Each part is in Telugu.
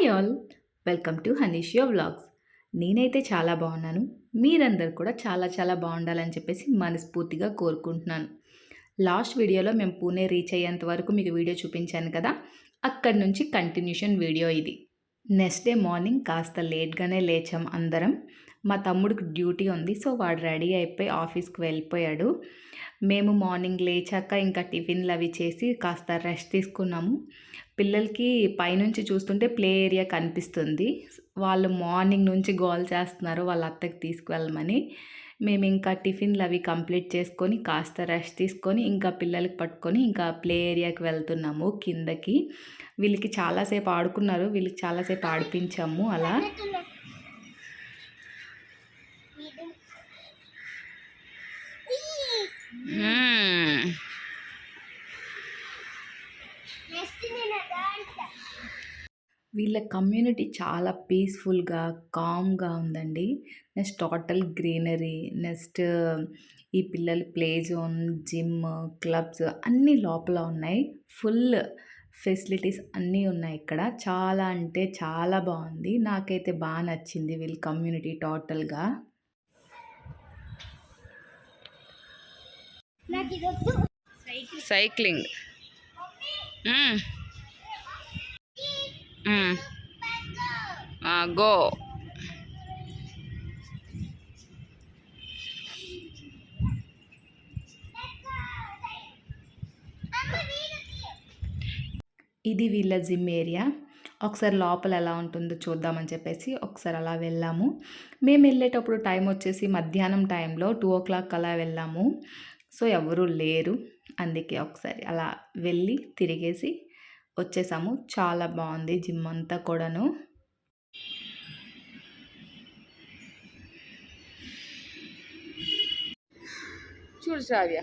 Hi all, welcome to Haneeshia vlogs. నేనైతే చాలా బాగున్నాను. మీరందరూ కూడా చాలా చాలా బాగుండాలని చెప్పేసి మనస్ఫూర్తిగా కోరుకుంటున్నాను. లాస్ట్ వీడియోలో మేము పూణే రీచ్ అయ్యేంత వరకు మీకు వీడియో చూపించాను కదా, అక్కడి నుంచి కంటిన్యూషన్ వీడియో ఇది. నెక్స్ట్ డే మార్నింగ్ కాస్త లేట్గానే లేచాం అందరం. మా తమ్ముడికి డ్యూటీ ఉంది, సో వాడు రెడీ అయిపోయి ఆఫీస్కి వెళ్ళిపోయాడు. మేము మార్నింగ్ లేచాక ఇంకా టిఫిన్లు అవి చేసి కాస్త రెస్ట్ తీసుకున్నాము. పిల్లలకి పైనుంచి చూస్తుంటే ప్లే ఏరియా కనిపిస్తుంది. వాళ్ళు మార్నింగ్ నుంచి గోల్ చేస్తున్నారు వాళ్ళ అత్తకి తీసుకువెళ్ళమని. మేము ఇంకా టిఫిన్లు అవి కంప్లీట్ చేసుకొని కాస్త రెస్ట్ తీసుకొని ఇంకా పిల్లలకి పట్టుకొని ఇంకా ప్లే ఏరియాకి వెళ్తున్నాము కిందకి. వీళ్ళకి చాలాసేపు ఆడుకున్నారు, వీళ్ళకి చాలాసేపు ఆడిపించాము అలా. వీళ్ళ కమ్యూనిటీ చాలా పీస్ఫుల్గా కామ్గా ఉందండి. నెక్స్ట్ టోటల్ గ్రీనరీ, నెక్స్ట్ ఈ పిల్లల ప్లే జోన్, జిమ్, క్లబ్స్ అన్నీ లోపల ఉన్నాయి. ఫుల్ ఫెసిలిటీస్ అన్నీ ఉన్నాయి ఇక్కడ. చాలా అంటే చాలా బాగుంది. నాకైతే బాగా నచ్చింది వీళ్ళ కమ్యూనిటీ టోటల్గా. Cycling go. ఇది వీళ్ళ జిమ్ ఏరియా. ఒకసారి లోపల ఎలా ఉంటుందో చూద్దామని చెప్పేసి ఒకసారి అలా వెళ్ళాము. మేము వెళ్ళేటప్పుడు టైం వచ్చేసి మధ్యాహ్నం టైంలో 2:00 అలా వెళ్ళాము. సో ఎవరూ లేరు, అందుకే ఒకసారి అలా వెళ్ళి తిరిగేసి వచ్చేసాము. చాలా బాగుంది జిమ్ అంతా కూడాను. చూడు శ్రావ్య,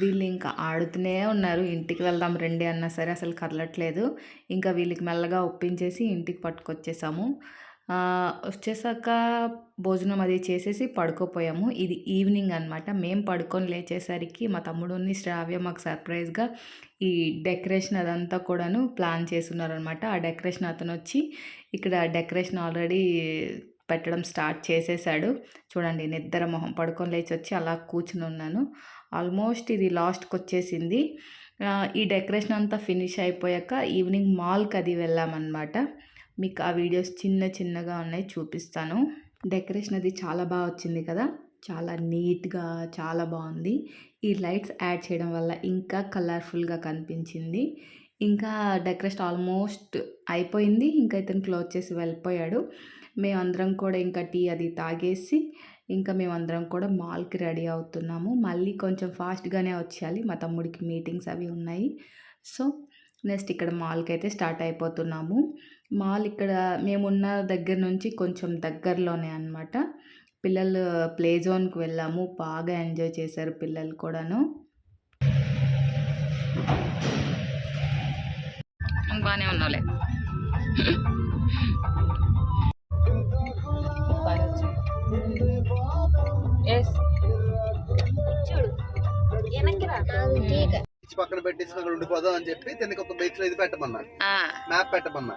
వీళ్ళు ఇంకా ఆడుతూనే ఉన్నారు. ఇంటికి వెళ్దాం రండి అన్నా సరే అసలు కదలట్లేదు. ఇంకా వీళ్ళకి మెల్లగా ఒప్పించేసి ఇంటికి పట్టుకొచ్చేసాము. వచ్చేసాక భోజనం అది చేసేసి పడుకోపోయాము. ఇది ఈవినింగ్ అనమాట. మేము పడుకొని లేచేసరికి మా తమ్ముడుని శ్రావ్య మాకు సర్ప్రైజ్గా ఈ డెకరేషన్ అదంతా కూడాను ప్లాన్ చేస్తున్నారనమాట. ఆ డెకరేషన్ అతను వచ్చి ఇక్కడ డెకరేషన్ ఆల్రెడీ పెట్టడం స్టార్ట్ చేసేసాడు. చూడండి, నిద్ర మొహం పడుకొని లేచి వచ్చి అలా కూర్చుని ఉన్నాను. ఆల్మోస్ట్ ఇది లాస్ట్కి వచ్చేసింది. ఈ డెకరేషన్ అంతా ఫినిష్ అయిపోయాక ఈవినింగ్ మాల్కి అది వెళ్ళామన్నమాట. మీకు ఆ వీడియోస్ చిన్న చిన్నగా ఉన్నాయి, చూపిస్తాను. డెకరేషన్ అది చాలా బాగా వచ్చింది కదా, చాలా నీట్గా చాలా బాగుంది. ఈ లైట్స్ యాడ్ చేయడం వల్ల ఇంకా కలర్ఫుల్గా కనిపించింది. ఇంకా డెకరేషన్ ఆల్మోస్ట్ అయిపోయింది. ఇంకా ఇతను క్లోజ్ చేసి వెళ్ళిపోయాడు. మేమందరం కూడా ఇంకా టీ అది తాగేసి ఇంకా మేమందరం కూడా మాల్కి రెడీ అవుతున్నాము. మళ్ళీ కొంచెం ఫాస్ట్గానే వచ్చేయాలి, మా తమ్ముడికి మీటింగ్స్ అవి ఉన్నాయి. సో నెక్స్ట్ ఇక్కడ మాల్కి అయితే స్టార్ట్ అయిపోతున్నాము. మాల్ ఇక్కడ మేమున్న దగ్గర నుంచి కొంచెం దగ్గరలోనే అనమాట. పిల్లలు ప్లే జోన్కి వెళ్ళాము, బాగా ఎంజాయ్ చేశారు పిల్లలు కూడాను. బాగానే ఉన్నాలే. పక్కన పెట్టేసి అక్కడ ఉండిపోదాం అని చెప్పి దీనికి ఒక బీచ్ లో ఇది పెట్టమన్నా, మ్యాప్ పెట్టమన్నా.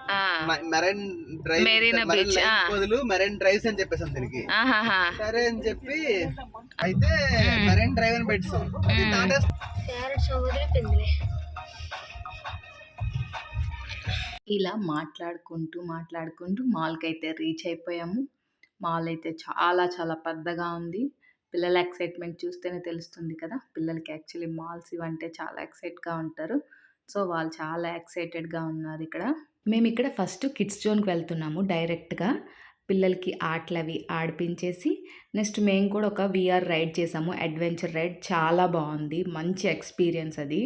మెరైన్ డ్రైవ్ బదులు మెరైన్ డ్రైవ్స్ అని చెప్పేసాం దీనికి. సరే అని చెప్పి అయితే మెరైన్ డ్రైవ్ అని పెట్టాం. ఇలా మాట్లాడుకుంటూ మాల్కి అయితే రీచ్ అయిపోయాము. మాల్ అయితే చాలా చాలా పెద్దగా ఉంది. పిల్లల ఎక్సైట్మెంట్ చూస్తేనే తెలుస్తుంది కదా. పిల్లలకి యాక్చువల్లీ మాల్స్ ఇవంటే చాలా ఎక్సైట్గా ఉంటారు. సో వాళ్ళు చాలా ఎక్సైటెడ్గా ఉన్నారు ఇక్కడ. మేము ఇక్కడ ఫస్ట్ కిడ్స్ జోన్కి వెళ్తున్నాము డైరెక్ట్గా. పిల్లలకి ఆటలు అవి ఆడిపించేసి నెక్స్ట్ మేము కూడా ఒక VR రైడ్ చేసాము, అడ్వెంచర్ రైడ్. చాలా బాగుంది, మంచి ఎక్స్పీరియన్స్ అది.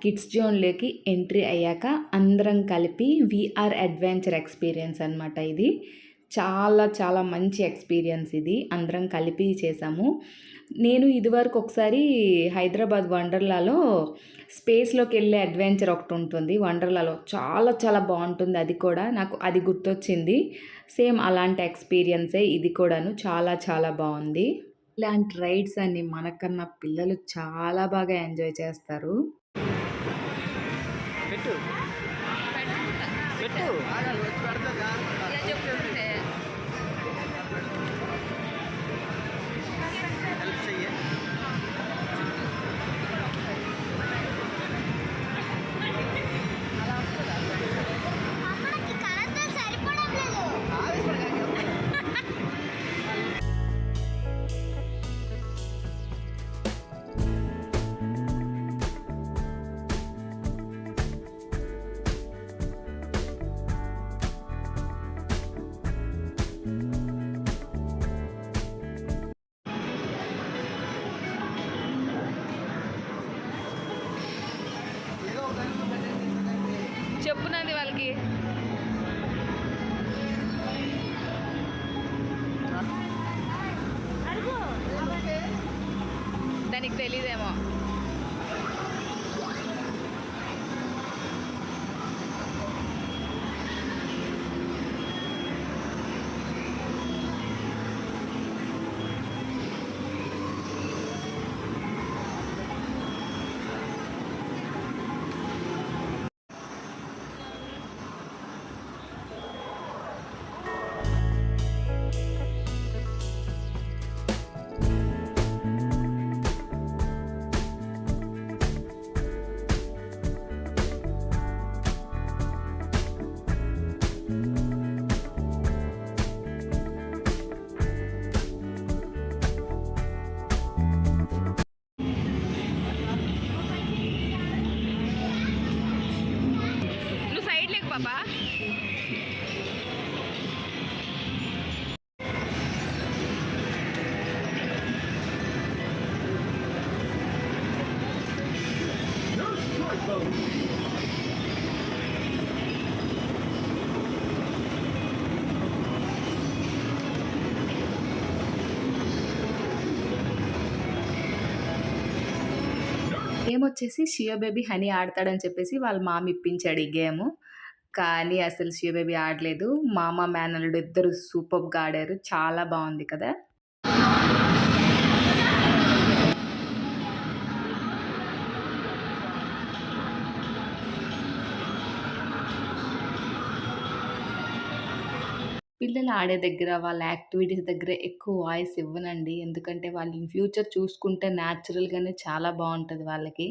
కిడ్స్ జోన్లోకి ఎంట్రీ అయ్యాక అందరం కలిపి వీఆర్ అడ్వెంచర్ ఎక్స్పీరియన్స్ అనమాట. ఇది చాలా చాలా మంచి ఎక్స్పీరియన్స్. ఇది అందరం కలిపి చేసాము. నేను ఇదివరకు ఒకసారి హైదరాబాద్ వండర్లాలో స్పేస్లోకి వెళ్ళే అడ్వెంచర్ ఒకటి ఉంటుంది వండర్లాలో, చాలా చాలా బాగుంటుంది. అది కూడా నాకు అది గుర్తొచ్చింది. సేమ్ అలాంటి ఎక్స్పీరియన్సే ఇది కూడాను, చాలా చాలా బాగుంది. ఇలాంటి రైడ్స్ అన్ని మనకన్నా పిల్లలు చాలా బాగా ఎంజాయ్ చేస్తారు. చెప్పునండి వాళ్ళకి. దానికి తెలీదేమో. నువ్వు సైడ్ లేకు పాపా. గేమ్ వచ్చేసి షియో బేబీ హనీ ఆడతాడని చెప్పేసి వాళ్ళ మామ ఇప్పించాడు ఈ గేమ్. కానీ అసలు షియో బేబీ ఆడలేదు. మామ మేనల్లుడు ఇద్దరు సూపర్గా ఆడారు. చాలా బాగుంది కదా. పిల్లలు ఆడే దగ్గర, వాళ్ళ యాక్టివిటీస్ దగ్గర ఎక్కువ వాయిస్ ఇవ్వనండి. ఎందుకంటే వాళ్ళు ఇన్ ఫ్యూచర్ చూసుకుంటే న్యాచురల్‌గానే చాలా బావుంటది వాళ్ళకి.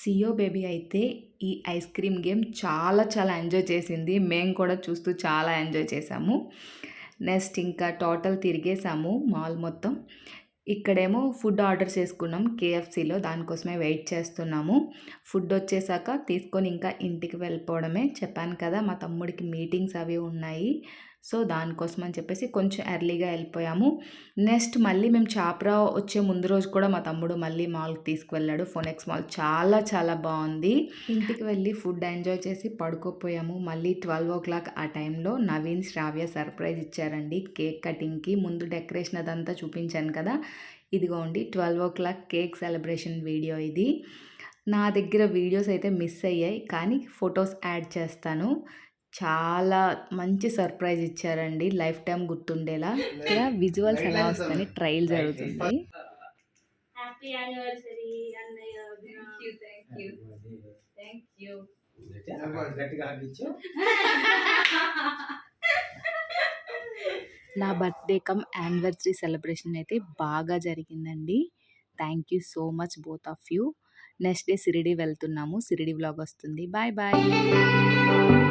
సియో బేబీ అయితే ఈ ఐస్ క్రీమ్ గేమ్ చాలా చాలా ఎంజాయ్ చేసింది. మేము కూడా చూస్తూ చాలా ఎంజాయ్ చేసాము. నెక్స్ట్ ఇంకా టోటల్ తిరిగేసాము మాల్ మొత్తం. ఇక్కడేమో ఫుడ్ ఆర్డర్ చేసుకున్నాం కేఎఫ్సీలో, దానికోసమే వెయిట్ చేస్తున్నాము. ఫుడ్ వచ్చేసాక తీసుకొని ఇంకా ఇంటికి వెళ్ళిపోవడమే. చెప్పాను కదా మా తమ్ముడికి మీటింగ్స్ అవి ఉన్నాయి, సో దానికోసం అని చెప్పేసి కొంచెం ఎర్లీగా వెళ్ళిపోయాము. నెక్స్ట్ మళ్ళీ మేము చాప్రా వచ్చే ముందు రోజు కూడా మా తమ్ముడు మళ్ళీ మాల్కి తీసుకువెళ్ళాడు. ఫోనెక్స్ మాల్ చాలా చాలా బాగుంది. ఇంటికి వెళ్ళి ఫుడ్ ఎంజాయ్ చేసి పడుకోపోయాము. మళ్ళీ 12 ఆ టైంలో నవీన్ శ్రావ్య సర్ప్రైజ్ ఇచ్చారండి కేక్ కటింగ్కి. ముందు డెకరేషన్ అదంతా చూపించాను కదా, ఇదిగోండి 12 కేక్ సెలబ్రేషన్ వీడియో ఇది. నా దగ్గర వీడియోస్ అయితే మిస్ అయ్యాయి, కానీ ఫొటోస్ యాడ్ చేస్తాను. చాలా మంచి సర్ప్రైజ్ ఇచ్చారండి, లైఫ్ టైం గుర్తుండేలా. ఇక్కడ విజువల్స్ ఎలా వస్తాయని ట్రయల్ జరుగుతుంది. హ్యాపీ యానివర్సరీ అన్నయ్య. Thank you. నా బర్త్డే కమ్ యానివర్సరీ సెలబ్రేషన్ అయితే బాగా జరిగిందండి. Thank you so much both of you. Next day Shirdi వెళ్తున్నాము. షిరిడి వ్లాగ్ వస్తుంది. Bye bye.